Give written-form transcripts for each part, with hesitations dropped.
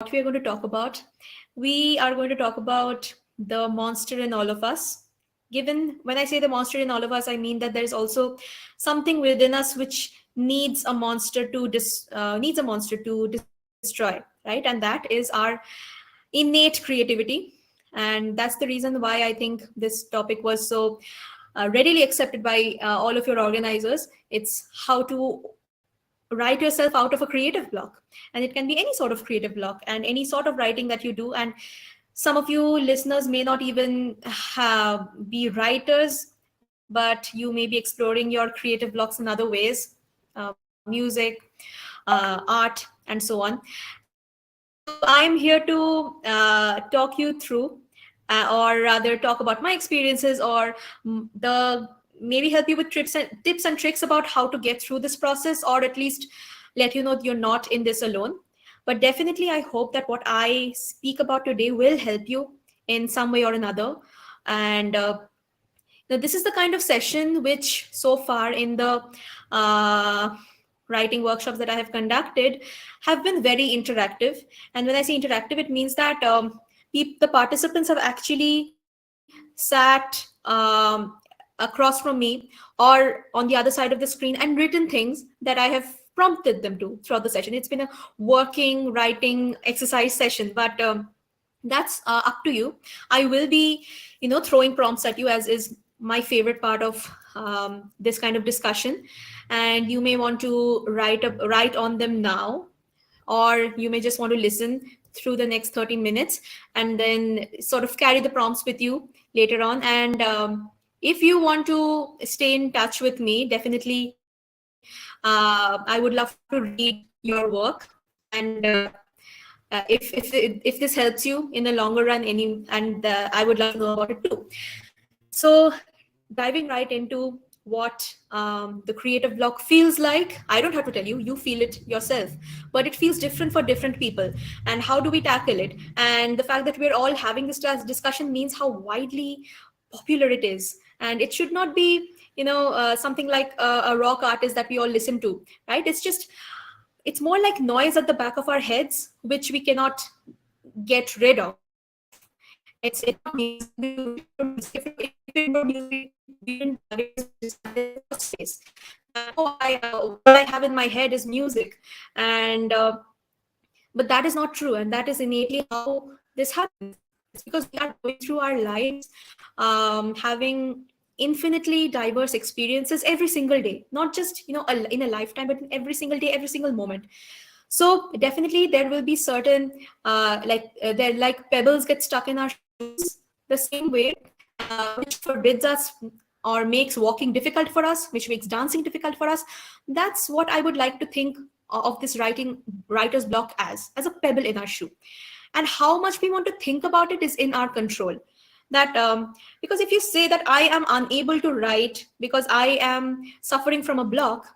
what we are going to talk about. We are going to talk about the monster in all of us. Given when I say the monster in all of us, I mean that there is also something within us which needs a monster to destroy, right? And that is our innate creativity. And that's the reason why I think this topic was so readily accepted by all of your organizers. It's how to write yourself out of a creative block, and it can be any sort of creative block and any sort of writing that you do. And some of you listeners may not even be writers, but you may be exploring your creative blocks in other ways, music, art, and so on. So I'm here to talk you through, or rather talk about my experiences, or the maybe help you with tips and tricks about how to get through this process, or at least let you know you're not in this alone. But definitely I hope that what I speak about today will help you in some way or another. And now this is the kind of session which so far in the uh, writing workshops that I have conducted have been very interactive. And when I say interactive, it means that the participants have actually sat across from me or on the other side of the screen and written things that I have prompted them to throughout the session. It's been a working writing exercise session, but that's up to you. I will be, throwing prompts at you, as is my favorite part of this kind of discussion. And you may want to write on them now, or you may just want to listen through the next 30 minutes and then sort of carry the prompts with you later on. And if you want to stay in touch with me, definitely I would love to read your work. And if this helps you in the longer run, I would love to know about it too. So diving right into what the creative block feels like, I don't have to tell you, you feel it yourself, but it feels different for different people. And how do we tackle it? And the fact that we're all having this discussion means how widely popular it is. And it should not be, something like a rock artist that we all listen to, right? It's more like noise at the back of our heads, which we cannot get rid of. It's not music. If it were music, we wouldn't understand it in the first place. What I have in my head is music, and but that is not true, and that is innately how this happens. It's because we are going through our lives, having infinitely diverse experiences every single day, not just in a lifetime, but in every single day, every single moment. So definitely there will be certain they're like pebbles get stuck in our shoes the same way, which forbids us or makes walking difficult for us, which makes dancing difficult for us. That's what I would like to think of this writer's block as a pebble in our shoe. And how much we want to think about it is in our control. That because if you say that I am unable to write because I am suffering from a block,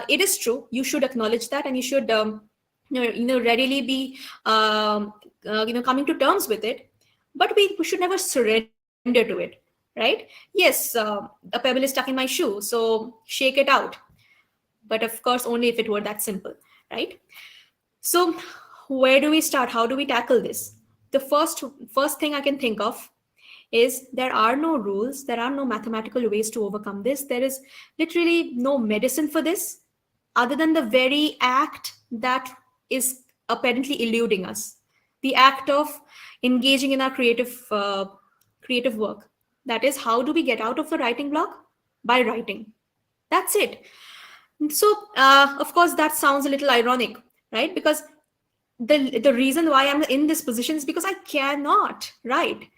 it is true. You should acknowledge that, and you should readily be coming to terms with it. But we should never surrender to it, right? Yes, a pebble is stuck in my shoe, so shake it out. But of course, only if it were that simple, right? So where do we start? How do we tackle this? The first thing I can think of is there are no rules, there are no mathematical ways to overcome this. There is literally no medicine for this other than the very act that is apparently eluding us, the act of engaging in our creative work. That is, how do we get out of the writing block? By writing. That's it. So of course that sounds a little ironic, right? Because the reason why I'm in this position is because I cannot write.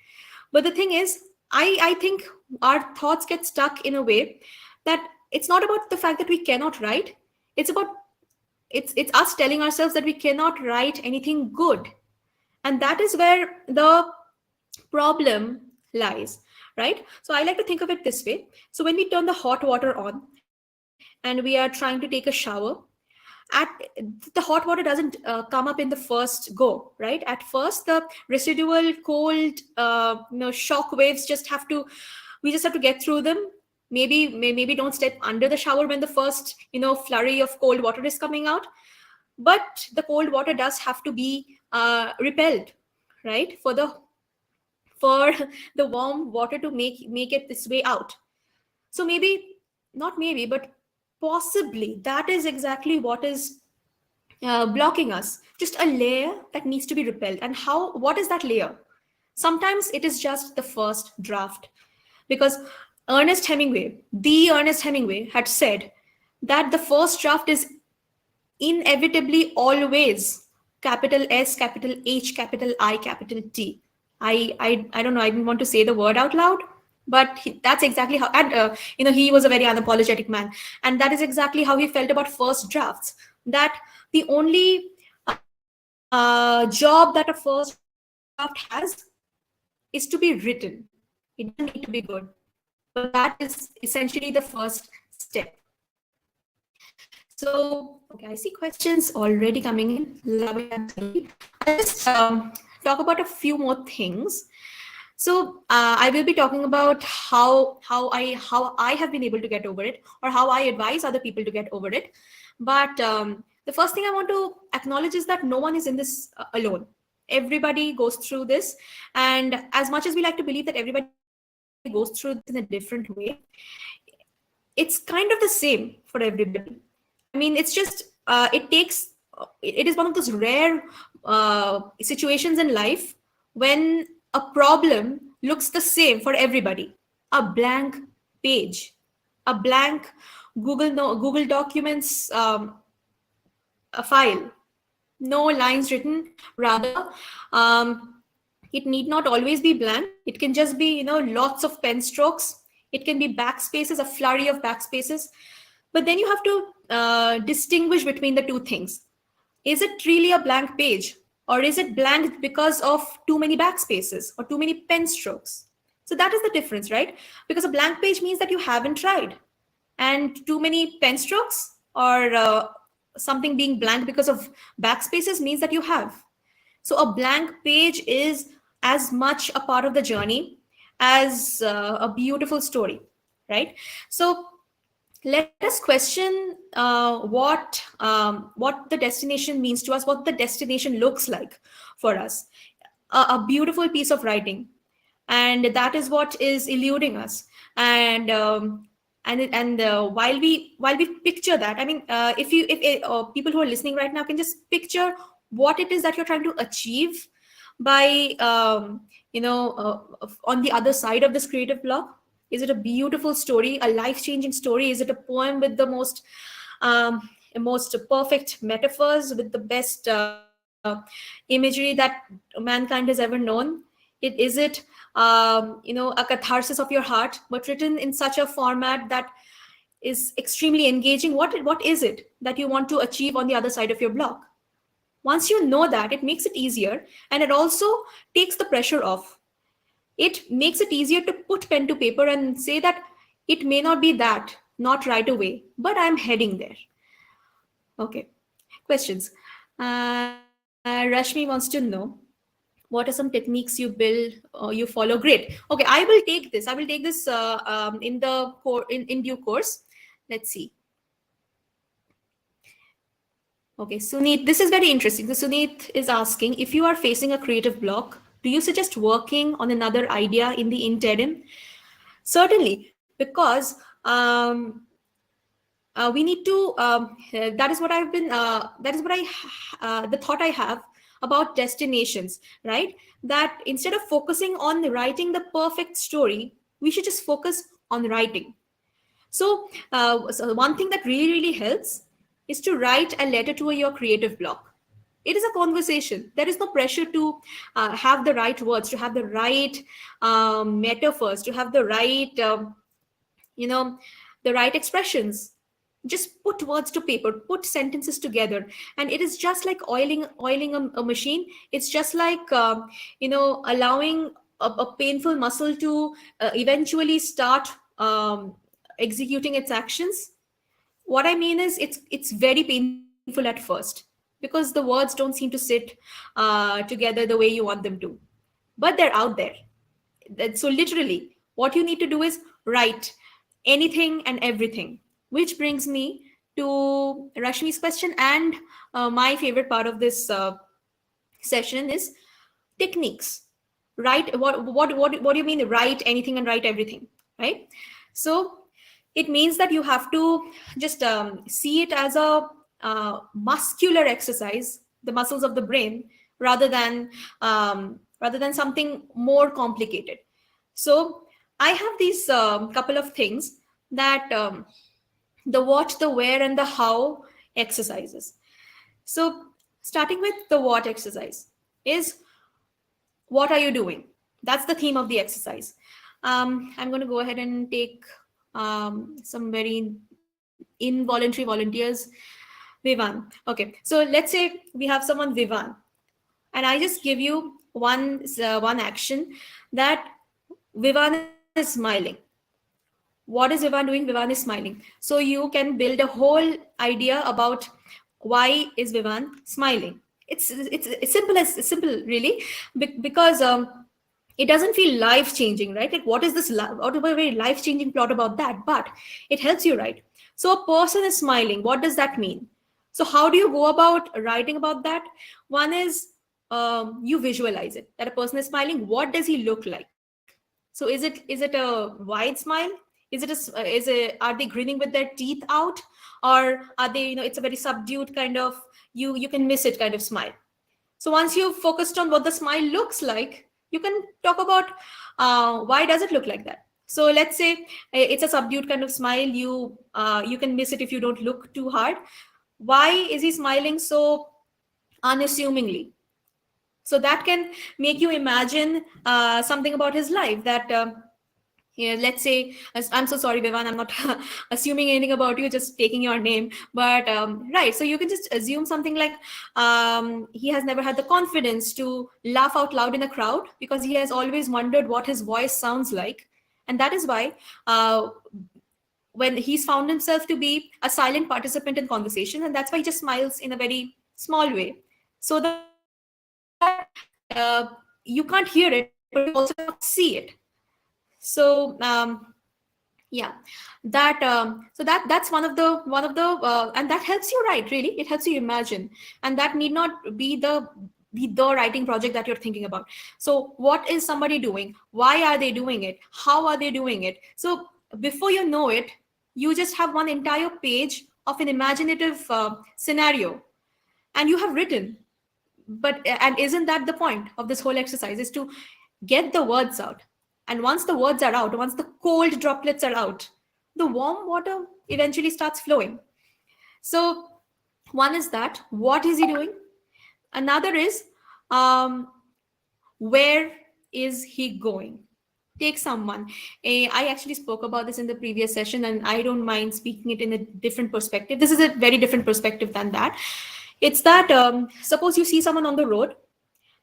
But the thing is, I think our thoughts get stuck in a way that it's not about the fact that we cannot write. It's about it's us telling ourselves that we cannot write anything good. And that is where the problem lies, right? So I like to think of it this way. So when we turn the hot water on and we are trying to take a shower, at the hot water doesn't come up in the first go, right? At first the residual cold shock waves we just have to get through them. Maybe don't step under the shower when the first flurry of cold water is coming out. but the cold water does have to be repelled, right, for the warm water to make it this way out. So maybe, not maybe, but possibly that is exactly what is blocking us. Just a layer that needs to be repelled. And how? What is that layer? Sometimes it is just the first draft, because the Ernest Hemingway had said that the first draft is inevitably always capital S, capital H, capital I, capital T. I don't know. I didn't want to say the word out loud, but that's exactly how. And he was a very unapologetic man, and that is exactly how he felt about first drafts. That the only job that a first draft has is to be written. It doesn't need to be good, but that is essentially the first step. So, okay, I see questions already coming in. Love it, absolutely. I'll just talk about a few more things. So, I will be talking about how I have been able to get over it, or how I advise other people to get over it. But the first thing I want to acknowledge is that no one is in this alone. Everybody goes through this, and as much as we like to believe that everybody goes through this in a different way, it's kind of the same for everybody. I mean, it's just it is one of those rare situations in life when a problem looks the same for everybody. A blank page, a blank Google Documents a file, no lines written. Rather, it need not always be blank. It can just be, lots of pen strokes. It can be backspaces, a flurry of backspaces. But then you have to distinguish between the two things. Is it really a blank page, or is it blank because of too many backspaces or too many pen strokes? So that is the difference, right? Because a blank page means that you haven't tried, and too many pen strokes or something being blank because of backspaces means that you have. So a blank page is as much a part of the journey as a beautiful story, right? So let us question what the destination means to us, what the destination looks like for us. A beautiful piece of writing, and that is what is eluding us. And while we picture that, I mean, if people who are listening right now can just picture what it is that you're trying to achieve by on the other side of this creative block. Is it a beautiful story, a life-changing story? Is it a poem with the most perfect metaphors, with the best imagery that mankind has ever known? Is it a catharsis of your heart, but written in such a format that is extremely engaging? What is it that you want to achieve on the other side of your block? Once you know that, it makes it easier, and it also takes the pressure off. It makes it easier to put pen to paper and say that it may not be that, not right away, but I'm heading there. Okay, questions. Rashmi wants to know, what are some techniques you build or you follow? Great. Okay, I will take this in due course. Let's see. Okay, Suneet, this is very interesting. So Suneet is asking, if you are facing a creative block, do you suggest working on another idea in the interim? Certainly, because we need to. That is what I've been. That is what the thought I have about destinations, right? That instead of focusing on writing the perfect story, we should just focus on writing. So one thing that really helps is to write a letter to your creative block. It is a conversation. There is no pressure to have the right words, to have the right metaphors, to have the right, you know, the right expressions. Just put words to paper, put sentences together, and it is just like oiling a machine. It's just like allowing a painful muscle to eventually start executing its actions. What I mean is, it's very painful at first, because the words don't seem to sit together the way you want them to, but they're out there. So literally, what you need to do is write anything and everything. Which brings me to Rashmi's question and my favorite part of this session is techniques. Write what do you mean write anything and write everything, right? So it means that you have to just see it as a muscular exercise, the muscles of the brain, rather than something more complicated. So I have these couple of things that the what, the where, and the how exercises. So starting with the what exercise is, what are you doing? That's the theme of the exercise. I'm going to go ahead and take some very involuntary volunteers. Vivan. Okay, so let's say we have someone Vivan, and I just give you one action that Vivan is smiling. What is Vivan doing? Vivan is smiling. So you can build a whole idea about why is Vivan smiling. It's simple as simple really, because it doesn't feel life changing, right? Like what is this? What a very life changing plot about that? But it helps you, right? So a person is smiling. What does that mean? So how do you go about writing about that? One is you visualize it that a person is smiling. What does he look like? So is it a wide smile? Are they grinning with their teeth out, or are they, it's a very subdued kind of, you can miss it kind of smile. So once you've focused on what the smile looks like, you can talk about why does it look like that. So let's say it's a subdued kind of smile. You can miss it if you don't look too hard. Why is he smiling so unassumingly? So that can make you imagine something about his life that. Yeah, let's say, I'm so sorry, Vivan, I'm not assuming anything about you, just taking your name. But right, so you can just assume something like he has never had the confidence to laugh out loud in a crowd because he has always wondered what his voice sounds like. And that is why when he's found himself to be a silent participant in conversation, and that's why he just smiles in a very small way, so that you can't hear it, but you also cannot see it. So yeah, that's one of the and that helps you write, really. It helps you imagine, and that need not be the writing project that you're thinking about. So what is somebody doing? Why are they doing it? How are they doing it? So before you know it, you just have one entire page of an imaginative scenario, and you have written. But and isn't that the point of this whole exercise, is to get the words out? And once the words are out, once the cold droplets are out, the warm water eventually starts flowing. So one is that, what is he doing? Another is, um, where is he going? Take someone. I actually spoke about this in the previous session, and I don't mind speaking it in a different perspective. This is a very different perspective than that. It's that, suppose you see someone on the road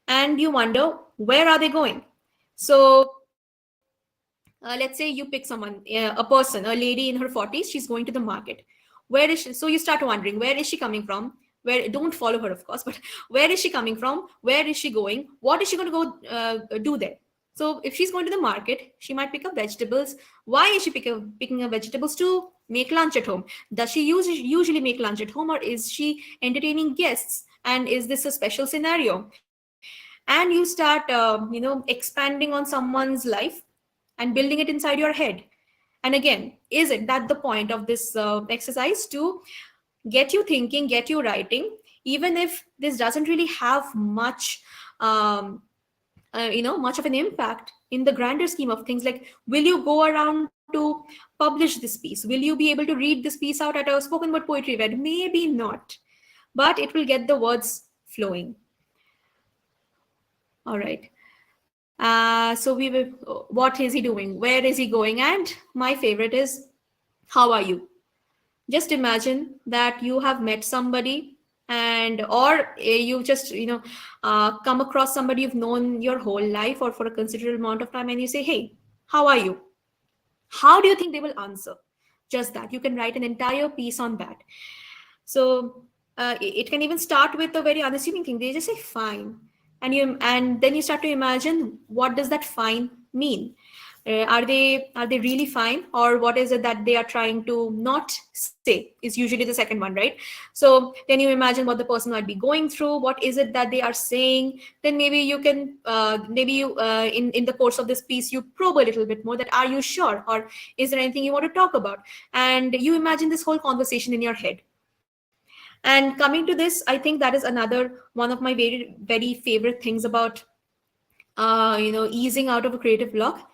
and you wonder, where are they going? So let's say you pick someone, a person, a lady in her 40s, she's going to the market. Where is she? So you start wondering, where is she coming from? Where, don't follow her, of course, but where is she coming from? Where is she going? What is she going to go do there? So if she's going to the market, she might pick up vegetables. Why is she picking up vegetables? To make lunch at home. Does she usually make lunch at home, or is she entertaining guests? And is this a special scenario? And you start expanding on someone's life and building it inside your head. And again, is it that the point of this exercise, to get you thinking, get you writing, even if this doesn't really have much much of an impact in the grander scheme of things. Like, will you go around to publish this piece? Will you be able to read this piece out at a spoken word poetry event? Maybe not, but it will get the words flowing. All right. So we will, what is he doing? Where is he going? And my favorite is, how are you? Just imagine that you have met somebody, and or you've just come across somebody you've known your whole life or for a considerable amount of time, and you say, hey, how are you? How do you think they will answer? Just that. You can write an entire piece on that. So it can even start with a very unassuming thing. They just say fine, and then you start to imagine, what does that fine mean? Are they really fine, or what is it that they are trying to not say, is usually the second one, right? So then you imagine what the person might be going through, what is it that they are saying. Then maybe you can maybe you in the course of this piece, you probe a little bit more, that are you sure, or is there anything you want to talk about, and you imagine this whole conversation in your head. And coming to this, I think that is another one of my very favorite things about easing out of a creative block,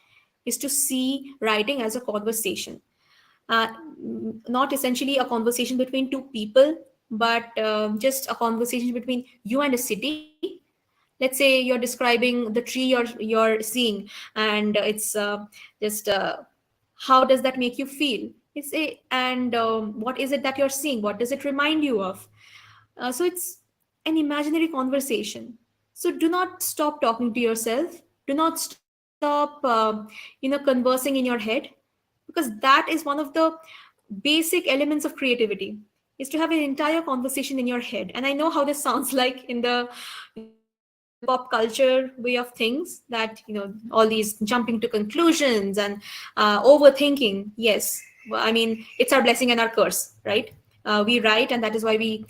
is to see writing as a conversation. uh, Not essentially a conversation between two people, but just a conversation between you and a city. Let's say you're describing the tree you're seeing, and it's just how does that make you feel? It's a and What is it that you're seeing? What does it remind you of? So it's an imaginary conversation. So do not stop talking to yourself. Do not stop, conversing in your head, because that is one of the basic elements of creativity, is to have an entire conversation in your head. And I know how this sounds like in the pop culture way of things, that all these jumping to conclusions and overthinking. Yes, well, I mean, it's our blessing and our curse, right? We write, and that is why we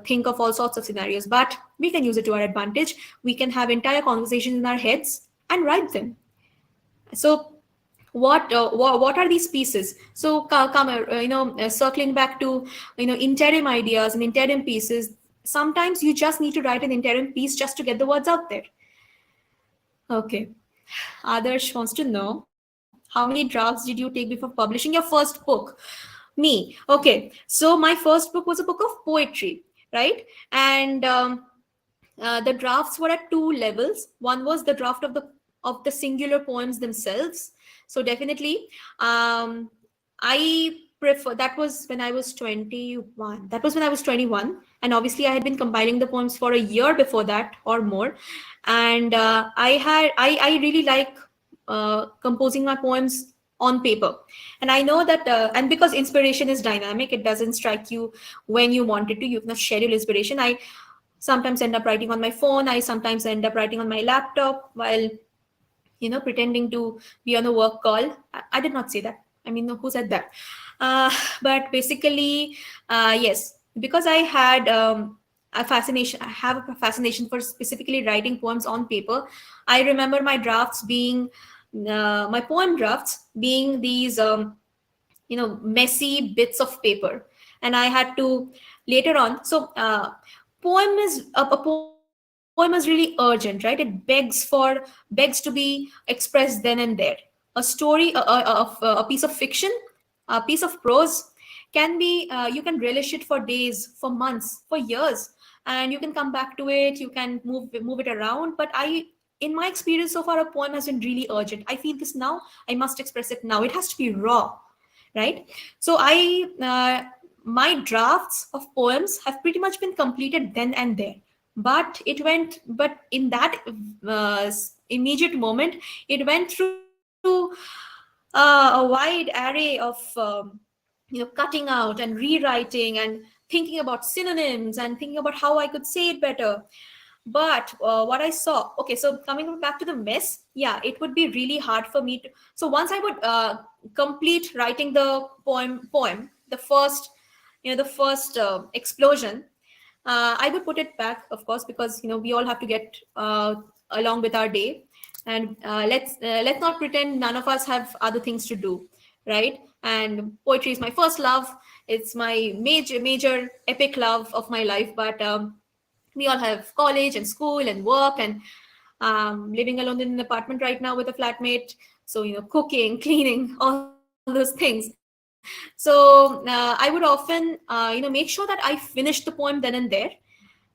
think of all sorts of scenarios, but we can use it to our advantage. We can have entire conversations in our heads and write them. So what are these pieces? So come circling back to interim ideas and interim pieces. Sometimes you just need to write an interim piece just to get the words out there. Okay, Adarsh wants to know, how many drafts did you take before publishing your first book? Me, okay, so my first book was a book of poetry, right? And the drafts were at two levels. One was the draft of the singular poems themselves. So definitely, I prefer, that was when I was 21. That was when I was 21, and obviously I had been compiling the poems for a year before that or more. And I really like composing my poems on paper. And I know that, and because inspiration is dynamic, it doesn't strike you when you want it to. You cannot schedule inspiration. I sometimes end up writing on my phone. I sometimes end up writing on my laptop while pretending to be on a work call. I did not say that. I mean, who said that? uh, but basically, yes, because I have a fascination for specifically writing poems on paper. I remember my poem drafts being these messy bits of paper, and I had to later on. So a poem is really urgent, right? It begs to be expressed then and there. A story, a piece of fiction, a piece of prose can be, you can relish it for days, for months, for years, and you can come back to it. You can move it around. But in my experience so far, a poem has been really urgent. I feel this now, I must express it now. It has to be raw, right? So my drafts of poems have pretty much been completed then and there. But in that immediate moment, it went through a wide array of cutting out and rewriting and thinking about synonyms and thinking about how I could say it better. But what I saw, okay, so coming back to the mess, yeah, it would be really hard for me to. So once I would complete writing the poem, the first explosion, I would put it back, of course, because we all have to get along with our day, and let's not pretend none of us have other things to do, right? And poetry is my first love. It's my major epic love of my life. But we all have college and school and work, and living alone in an apartment right now with a flatmate. So cooking, cleaning, all those things. So I would often make sure that I finish the poem then and there,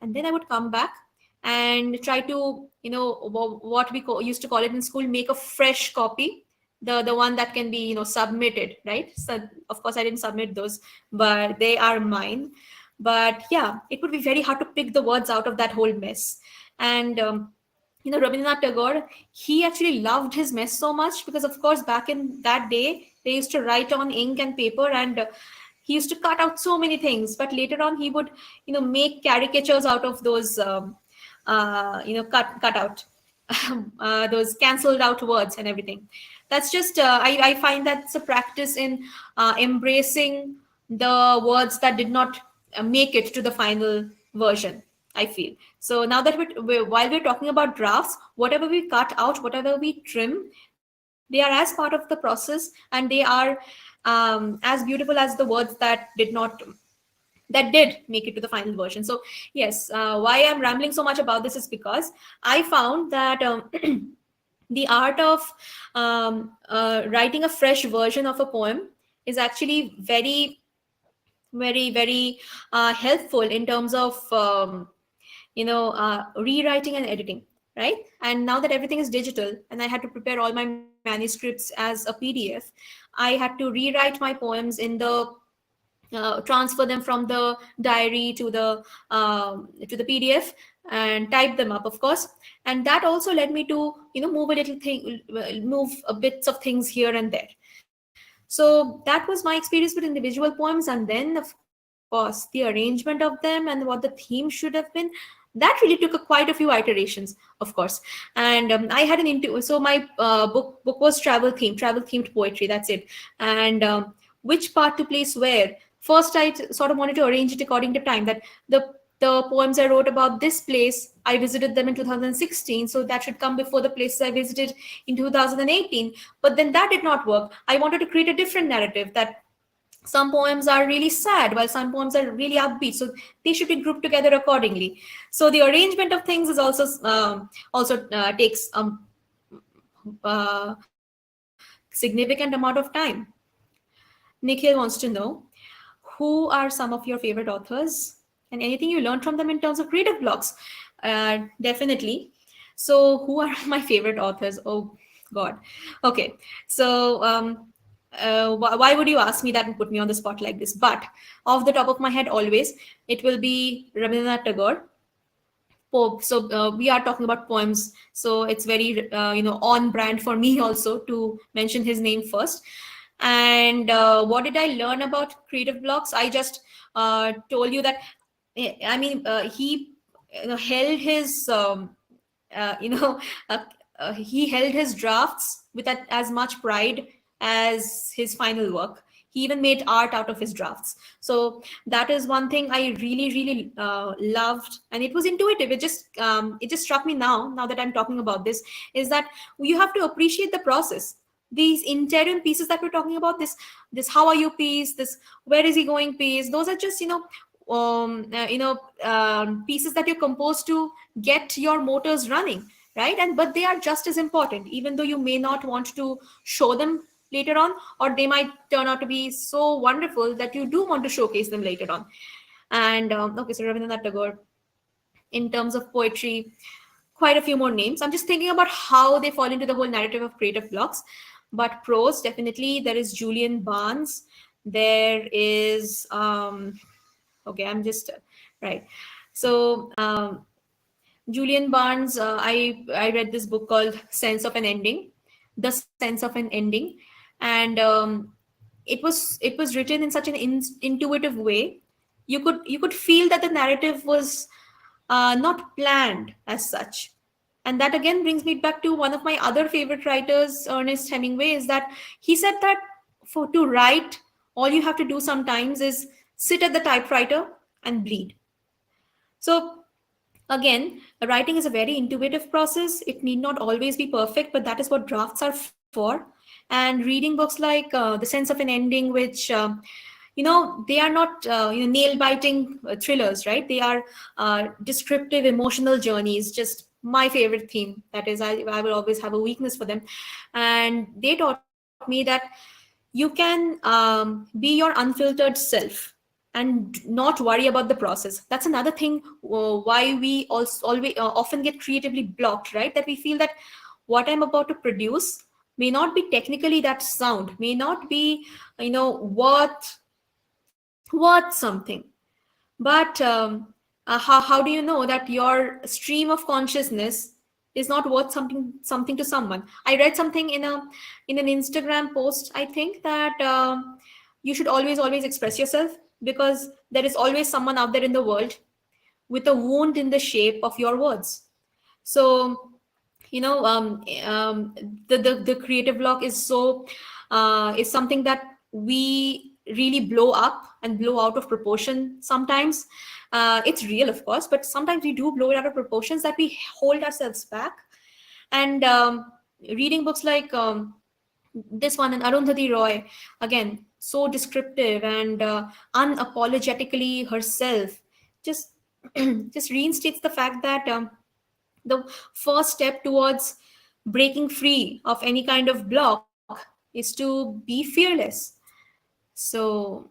and then I would come back and try to what we used to call it in school, make a fresh copy, the one that can be submitted, right? So of course I didn't submit those, but they are mine. But yeah, it would be very hard to pick the words out of that whole mess. And Rabindranath Tagore, he actually loved his mess so much, because of course back in that day they used to write on ink and paper, and he used to cut out so many things. But later on he would make caricatures out of those cut out. those cancelled out words and everything. That's just I find that's a practice in embracing the words that did not make it to the final version, I feel. So now that while we're talking about drafts, whatever we cut out, whatever we trim, they are as part of the process, and they are as beautiful as the words that did make it to the final version. So yes, why I'm rambling so much about this is because I found that the art of writing a fresh version of a poem is actually very, very, very helpful in terms of rewriting and editing, right? And now that everything is digital and I had to prepare all my manuscripts as a PDF, I had to rewrite my poems in the transfer them from the diary to the PDF and type them up, of course. And that also led me to move a little thing, move bits of things here and there. So that was my experience with individual poems, and then of course the arrangement of them and what the theme should have been, that really took quite a few iterations, of course. And I had so my book was travel themed poetry, that's it. And which part to place where, first I sort of wanted to arrange it according to time, that the poems I wrote about this place, I visited them in 2016, so that should come before the places I visited in 2018. But then that did not work. I wanted to create a different narrative, that some poems are really sad while some poems are really upbeat, so they should be grouped together accordingly. So the arrangement of things is also takes significant amount of time. Nikhil wants to know, who are some of your favorite authors and anything you learned from them in terms of creative blocks? Definitely. So who are my favorite authors? Oh God. Okay. So why would you ask me that and put me on the spot like this? But off the top of my head, always it will be Rabindranath Tagore. So we are talking about poems, so it's very on brand for me also to mention his name first. And what did I learn about creative blocks? I just told you that he held his you know uh, he held his drafts with as much pride as his final work. He even made art out of his drafts. So that is one thing I really, really loved, and it was intuitive. It just struck me now that I'm talking about this, is that you have to appreciate the process. These interim pieces that we're talking about, this how are you piece, this where is he going piece, those are just pieces that you're composed to get your motors running, right? And but they are just as important, even though you may not want to show them later on, or they might turn out to be so wonderful that you do want to showcase them later on. And okay, so Rabindranath Tagore, in terms of poetry, quite a few more names. I'm just thinking about how they fall into the whole narrative of creative blocks. But prose, definitely, there is Julian Barnes. There is okay, I'm just right. So Julian Barnes, I read this book called Sense of an Ending, The Sense of an Ending, and it was written in such an intuitive way. You could feel that the narrative was not planned as such. And that again brings me back to one of my other favorite writers, Ernest Hemingway, is that he said that for to write, all you have to do sometimes is sit at the typewriter and bleed. So again, writing is a very intuitive process. It need not always be perfect, but that is what drafts are for. And reading books like The Sense of an Ending, which they are not nail biting thrillers, right? They are descriptive emotional journeys, just my favorite theme. That is, I will always have a weakness for them. And they taught me that you can be your unfiltered self and not worry about the process. That's another thing why we also always often get creatively blocked, right? That we feel that what I'm about to produce may not be technically that sound, may not be worth something. But how do you know that your stream of consciousness is not worth something to someone? I read something in an Instagram post, I think, that you should always express yourself, because there is always someone out there in the world with a wound in the shape of your words. So The creative block is is something that we really blow up and blow out of proportion sometimes. It's real, of course, but sometimes we do blow it out of proportions, that we hold ourselves back. And reading books like this one, and Arundhati Roy, again, so descriptive and unapologetically herself, just just reinstates the fact that the first step towards breaking free of any kind of block is to be fearless. So,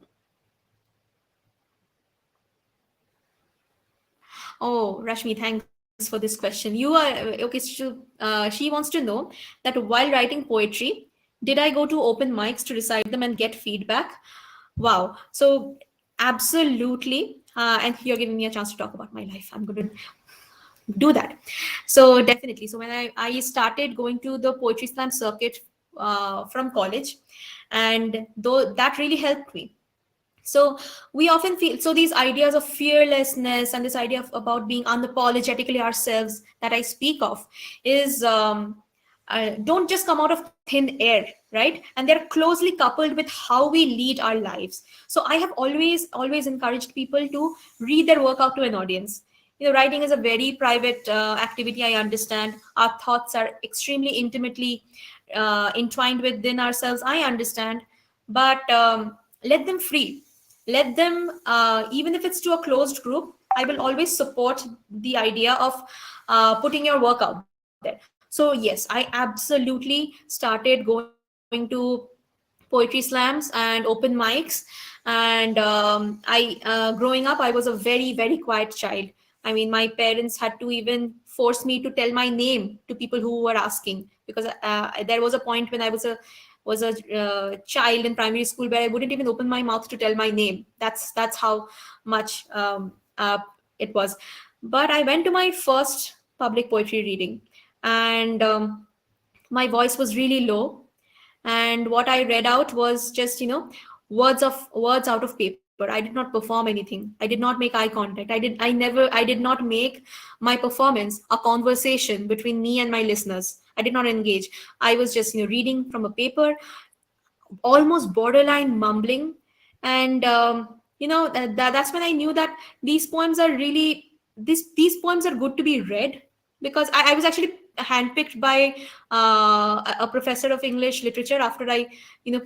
oh, Rashmi, thanks for this question. You are okay. She wants to know that while writing poetry, did I go to open mics to recite them and get feedback? Wow. So, absolutely. And you're giving me a chance to talk about my life. I'm going to do that. So definitely. So when I started going to the poetry slam circuit from college, and though that really helped me. So we often feel, so these ideas of fearlessness and this idea of about being unapologetically ourselves that I speak of is don't just come out of thin air, right? And they're closely coupled with how we lead our lives. So I have always encouraged people to read their work out to an audience. Writing is a very private activity, I understand. Our thoughts are extremely intimately entwined within ourselves, I understand. But let them free. Let them, even if it's to a closed group, I will always support the idea of putting your work out there. So yes, I absolutely started going to poetry slams and open mics. And growing up, I was a very quiet child. I mean, my parents had to even force me to tell my name to people who were asking, because there was a point when I was a child in primary school where I wouldn't even open my mouth to tell my name. That's how much it was. But I went to my first public poetry reading, and my voice was really low, and what I read out was just words out of paper. I did not perform anything. I did not make eye contact. I did not make my performance a conversation between me and my listeners. I did not engage. I was just reading from a paper, almost borderline mumbling. And that's when I knew that these poems are really, these poems are good to be read, because I was actually handpicked by a professor of English literature after I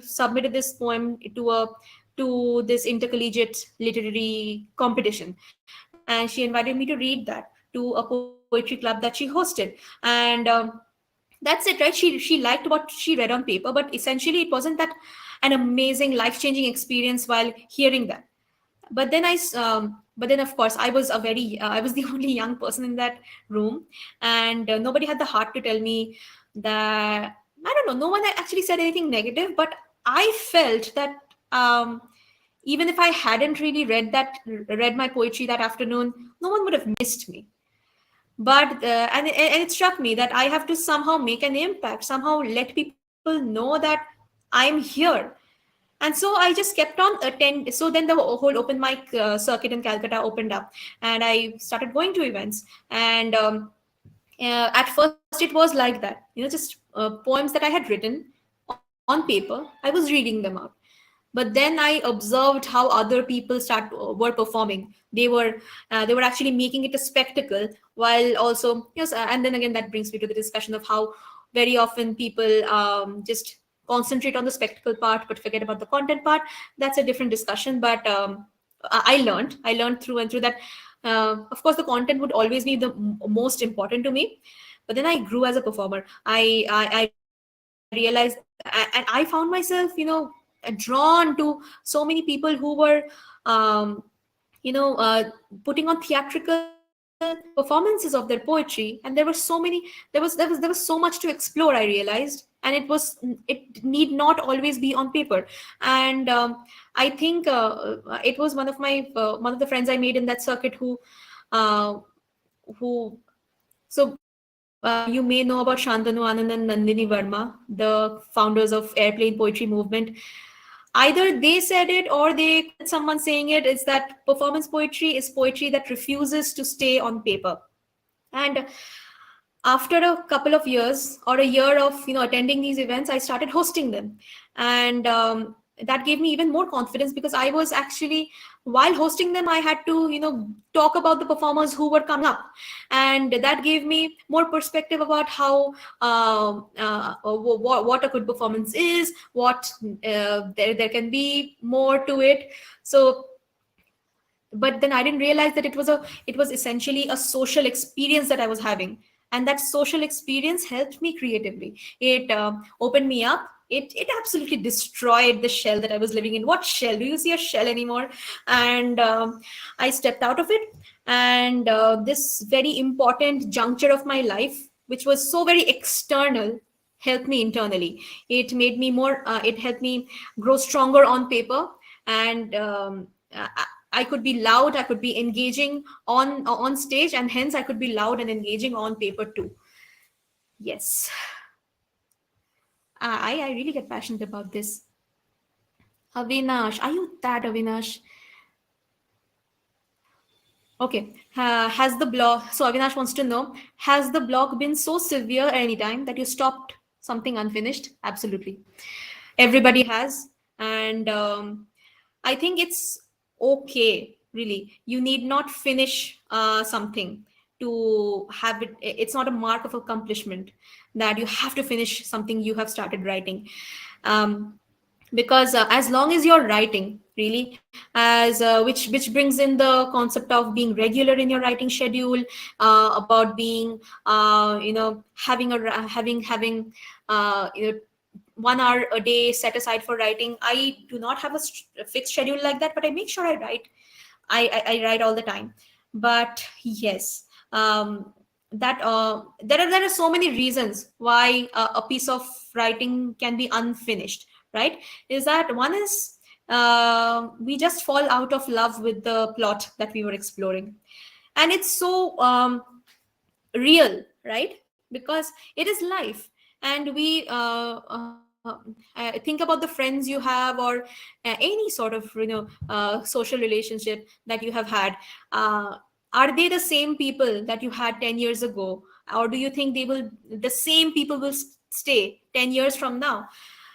submitted this poem to this intercollegiate literary competition, and she invited me to read that to a poetry club that she hosted. And that's it, right? She liked what she read on paper, but essentially it wasn't that an amazing life changing experience while hearing that. But then of course I was the only young person in that room, and nobody had the heart to tell me that, I don't know, no one actually said anything negative, but I felt that even if I hadn't really read my poetry that afternoon, no one would have missed me. But and it struck me that I have to somehow make an impact, somehow let people know that I'm here. And so I just kept on attend. So then the whole open mic circuit in Calcutta opened up, and I started going to events. And at first it was like that, just poems that I had written on paper, I was reading them out. But then I observed how other people were performing. They were actually making it a spectacle, while also, yes. And then again, that brings me to the discussion of how very often people just concentrate on the spectacle part but forget about the content part. That's a different discussion. But I learned through and through that of course the content would always be the most important to me. But then I grew as a performer. I realized, and I found myself drawn to so many people who were um, putting on theatrical performances of their poetry. And there were so many, there was so much to explore, I realized. And it need not always be on paper. And I think it was one of the friends I made in that circuit uh, who you may know about Shantanu Anand and Nandini Verma, the founders of Airplane Poetry Movement. Either they said it or they quoted someone saying it, is that performance poetry is poetry that refuses to stay on paper. And after a couple of years or a year of attending these events, I started hosting them. And that gave me even more confidence, because I was actually, while hosting them, I had to talk about the performers who were coming up. And that gave me more perspective about how what a good performance is, what there can be more to it. So, but then I didn't realize that it was essentially a social experience that I was having. And that social experience helped me creatively. It opened me up. It absolutely destroyed the shell that I was living in. What shell? Do you see a shell anymore? And I stepped out of it. And this very important juncture of my life, which was so very external, helped me internally. It made me more it helped me grow stronger on paper. And I could be loud, I could be engaging on stage, and hence I could be loud and engaging on paper too. Yes, I really get passionate about this. Avinash, are you that Avinash? Okay. Has the block? So Avinash wants to know: has the block been so severe at any time that you stopped something unfinished? Absolutely, everybody has. And I think it's okay, really. You need not finish something to have it. It's not a mark of accomplishment that you have to finish something you have started writing. Um, because as long as you're writing, really, as which brings in the concept of being regular in your writing schedule, about being having you know 1 hour a day set aside for writing. I do not have a fixed schedule like that, but I make sure I write. I write all the time. But yes, that there are so many reasons why a piece of writing can be unfinished, right? Is that one is, we just fall out of love with the plot that we were exploring. And it's so real, right? Because it is life. And we think about the friends you have, or any sort of social relationship that you have had. uh, are they the same people that you had 10 years ago, or do you think the same people will stay 10 years from now?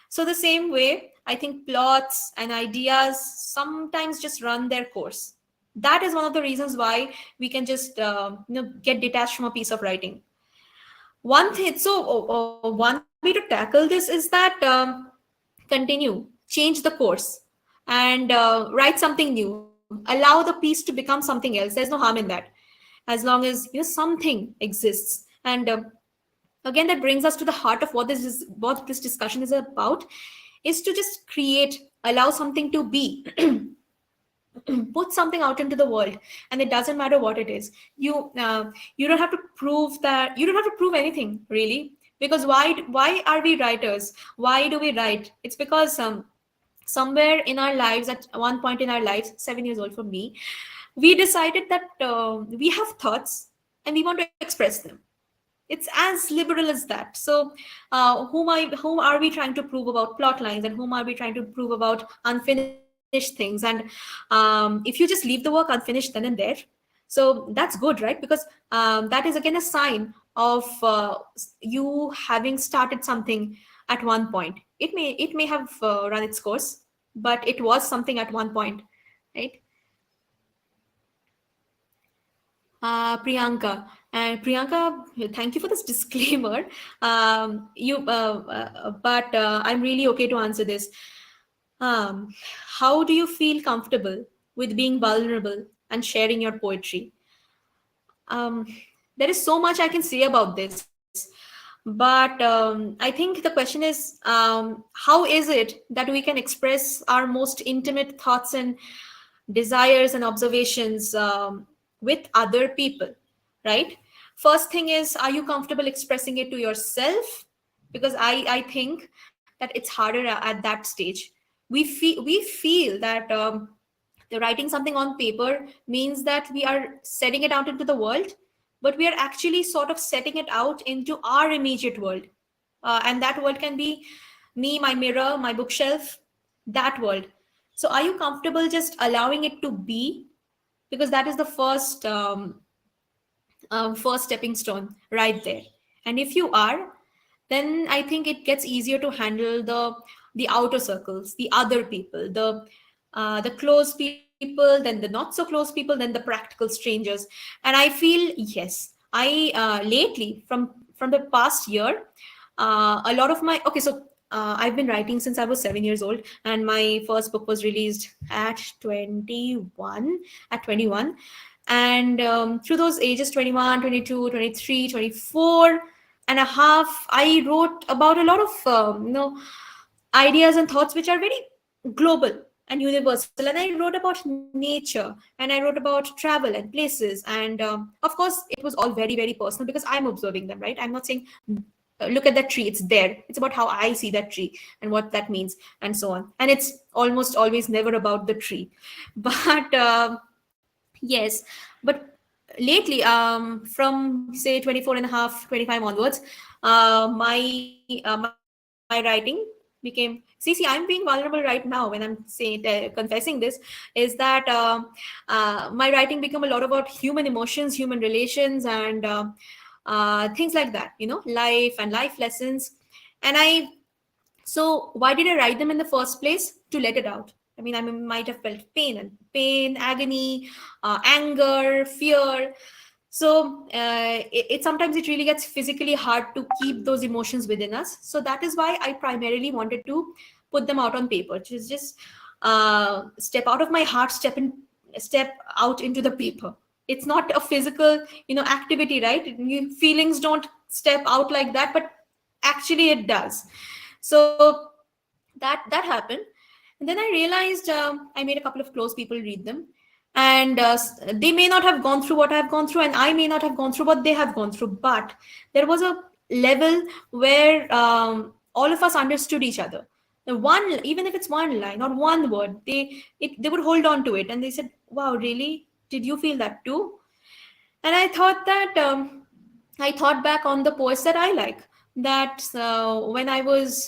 So the same way, I think plots and ideas sometimes just run their course. That is one of the reasons why we can just get detached from a piece of writing. One thing, so one way to tackle this is that continue, change the course, and write something new. Allow the piece to become something else. There's no harm in that, as long as something exists. And again, that brings us to the heart of what this discussion is about, is to just create, allow something to be. Put something out into the world, and it doesn't matter what it is. You don't have to prove that, you don't have to prove anything, really. Because why are we writers? Why do we write? It's because somewhere in our lives, at one point in our lives, 7 years old for me, we decided that we have thoughts and we want to express them. It's as liberal as that. So whom are we trying to prove about plot lines, and whom are we trying to prove about unfinished things? And if you just leave the work unfinished then and there, so that's good, right? Because that is again a sign of you having started something at one point. It may have run its course, but it was something at one point, right? Priyanka. And Priyanka, thank you for this disclaimer. But I'm really okay to answer this. Um, how do you feel comfortable with being vulnerable and sharing your poetry? Um, there is so much I can say about this, but I think the question is, how is it that we can express our most intimate thoughts and desires and observations with other people, right? First thing is, are you comfortable expressing it to yourself? Because I think that it's harder at that stage. We feel that the writing something on paper means that we are setting it out into the world, but we are actually sort of setting it out into our immediate world. And that world can be me, my mirror, my bookshelf, that world. So are you comfortable just allowing it to be? Because that is the first stepping stone right there. And if you are, then I think it gets easier to handle the outer circles, the other people, the close people, then the not so close people, then the practical strangers. And I feel, yes, I lately, from the past year, a lot of my, okay, so I've been writing since I was 7 years old, and my first book was released at 21, at 21. And through those ages, 21, 22, 23, 24 and a half, I wrote about a lot of ideas and thoughts which are very global and universal. And I wrote about nature, and I wrote about travel and places, and of course it was all very, very personal because I'm observing them, right? I'm not saying look at that tree, it's there. It's about how I see that tree and what that means, and so on. And it's almost always never about the tree. But yes, but lately, from say 24 and a half, 25 onwards, my writing became, see, I'm being vulnerable right now when I'm saying, confessing this, is that my writing became a lot about human emotions, human relations, and things like that, life and life lessons. And so why did I write them in the first place? To let it out. I mean, I might have felt pain, agony, anger, fear. So sometimes it really gets physically hard to keep those emotions within us. So that is why I primarily wanted to put them out on paper, which is just step out of my heart, step out into the paper. It's not a physical, activity, right? Feelings don't step out like that, but actually it does. So that happened. And then I realized, I made a couple of close people read them, and they may not have gone through what I've gone through, and I may not have gone through what they have gone through, but there was a level where all of us understood each other. The one, even if it's one line or one word, they would hold on to it, and they said, wow, really, did you feel that too? And I thought that, I thought back on the poets that I like, that when I was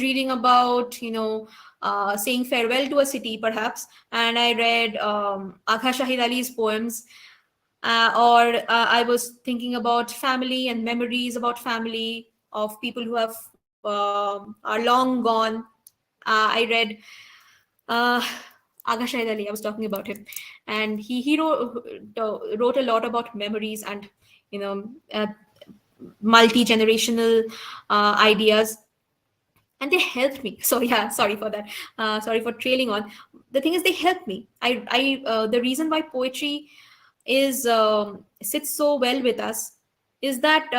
reading about, saying farewell to a city, perhaps, and I read Agha Shahid Ali's poems, or I was thinking about family and memories about family of people who are long gone. I read uh, Agha Shahid Ali. I was talking about him, and he wrote a lot about memories and, you know uh, multi generational ideas, and they helped me. So yeah, sorry for that. Sorry for trailing on. The thing is, they helped me. The reason why poetry is sits so well with us is that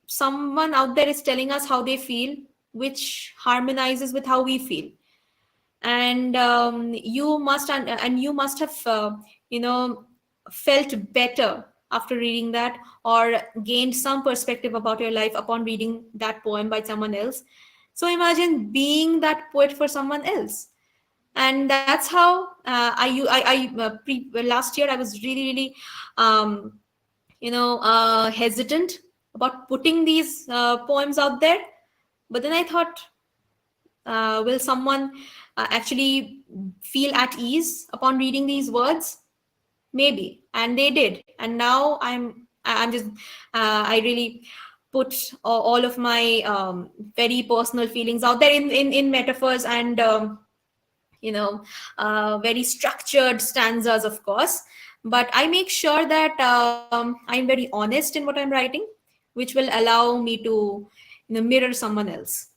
someone out there is telling us how they feel, which harmonizes with how we feel. And you must have felt better after reading that, or gained some perspective about your life upon reading that poem by someone else. So imagine being that poet for someone else. And that's how last year I was really, really um, hesitant about putting these poems out there. But then I thought, will someone actually feel at ease upon reading these words? Maybe. And they did. And now I'm just I really put all of my very personal feelings out there in metaphors and very structured stanzas, of course. But I make sure that I'm very honest in what I'm writing, which will allow me to mirror someone else.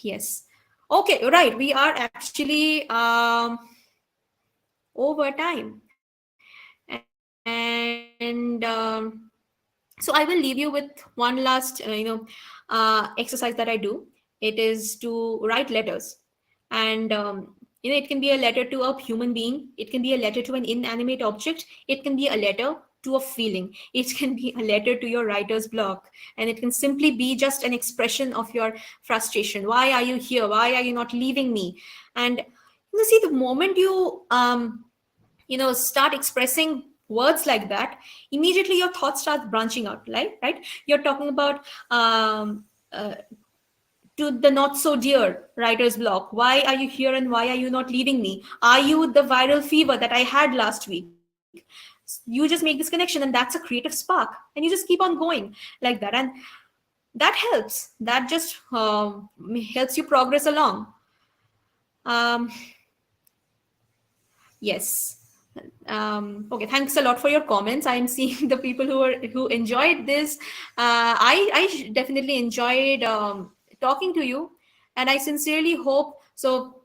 Yes. Okay, right. We are actually over time. And so I will leave you with one last, exercise that I do. It is to write letters. And it can be a letter to a human being, it can be a letter to an inanimate object, it can be a letter to a feeling, it can be a letter to your writer's block, and it can simply be just an expression of your frustration. Why are you here? Why are you not leaving me? And see, the moment you start expressing words like that, immediately your thoughts start branching out, right? You're talking about uh, to the not so dear writer's block. Why are you here and why are you not leaving me? Are you the viral fever that I had last week? You just make this connection, and that's a creative spark, and you just keep on going like that, and that helps. That just helps you progress along. um, yes. Okay, thanks a lot for your comments. I'm seeing the people who enjoyed this. I definitely enjoyed talking to you, and I sincerely hope so.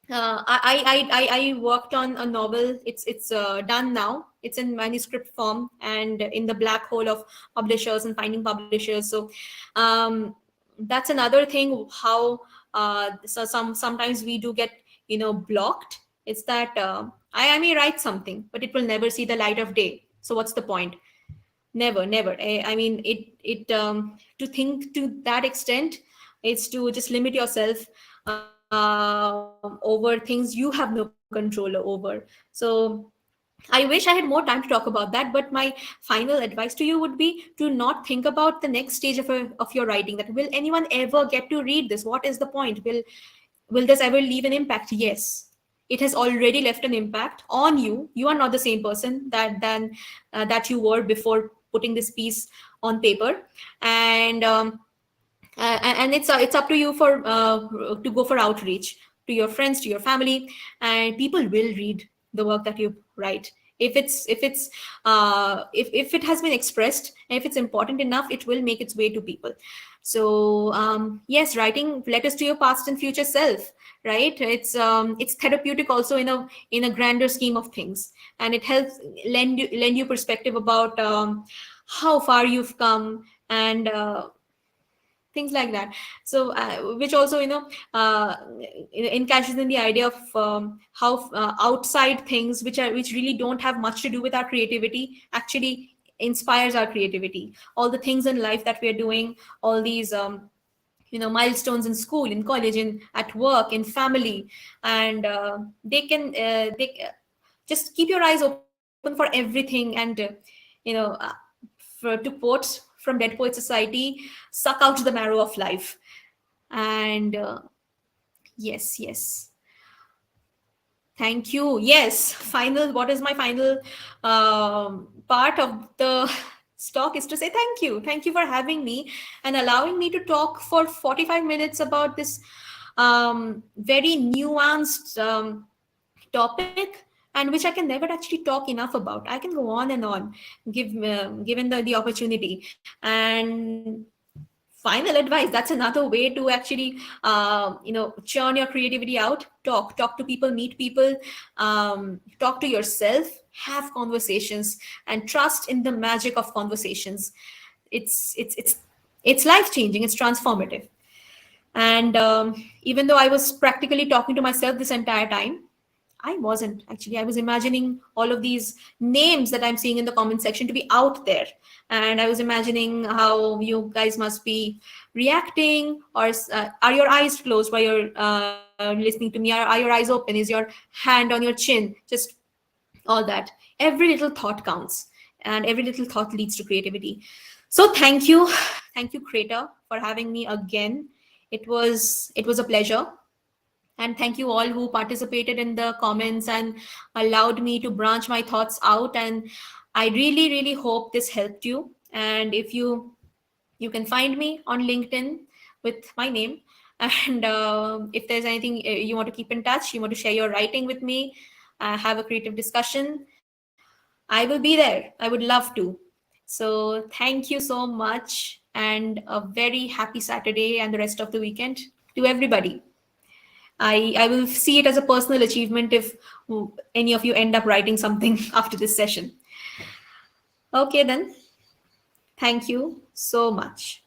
I worked on a novel. It's done now. It's in manuscript form and in the black hole of publishers and finding publishers. So um, that's another thing. How so sometimes we do get blocked. It's that I may write something, but it will never see the light of day. So what's the point? Never, never. I mean, to think to that extent, it's to just limit yourself over things you have no control over. So I wish I had more time to talk about that, but my final advice to you would be to not think about the next stage of your writing. That will anyone ever get to read this? What is the point? Will this ever leave an impact? Yes, it has already left an impact on you. You are not the same person that you were before putting this piece on paper, and and it's up to you for to go for outreach to your friends, to your family, and people will read the work that you write. If it has been expressed, and if it's important enough, it will make its way to people. So yes, writing letters to your past and future self, right? It's therapeutic also in a grander scheme of things, and it helps lend you perspective about how far you've come, and things like that. So which also encashes in the idea of how outside things which really don't have much to do with our creativity actually inspires our creativity. All the things in life that we are doing, all these milestones in school, in college, in at work, in family, and they just keep your eyes open for everything, and you know uh, to quote from Dead Poet Society, suck out the marrow of life. And yes, yes. Thank you. Yes, final. What is my final part of the stock is to say thank you. Thank you for having me and allowing me to talk for 45 minutes about this very nuanced topic, and which I can never actually talk enough about. I can go on and on, given the opportunity. And final advice, that's another way to actually churn your creativity out. Talk to people, meet people, talk to yourself, have conversations, and trust in the magic of conversations. It's life changing, it's transformative. And even though I was practically talking to myself this entire time, I wasn't actually. I was imagining all of these names that I'm seeing in the comment section to be out there. And I was imagining how you guys must be reacting, or are your eyes closed while you're listening to me? Are your eyes open? Is your hand on your chin? Just all that. Every little thought counts, and every little thought leads to creativity. So thank you. Thank you, Creator, for having me again. It was a pleasure, and thank you all who participated in the comments and allowed me to branch my thoughts out. And I really, really hope this helped you. And if you can find me on LinkedIn with my name. And if there's anything you want to keep in touch, you want to share your writing with me, have a creative discussion, I will be there. I would love to. So thank you so much, and a very happy Saturday and the rest of the weekend to everybody. I will see it as a personal achievement if any of you end up writing something after this session. Okay, then. Thank you so much.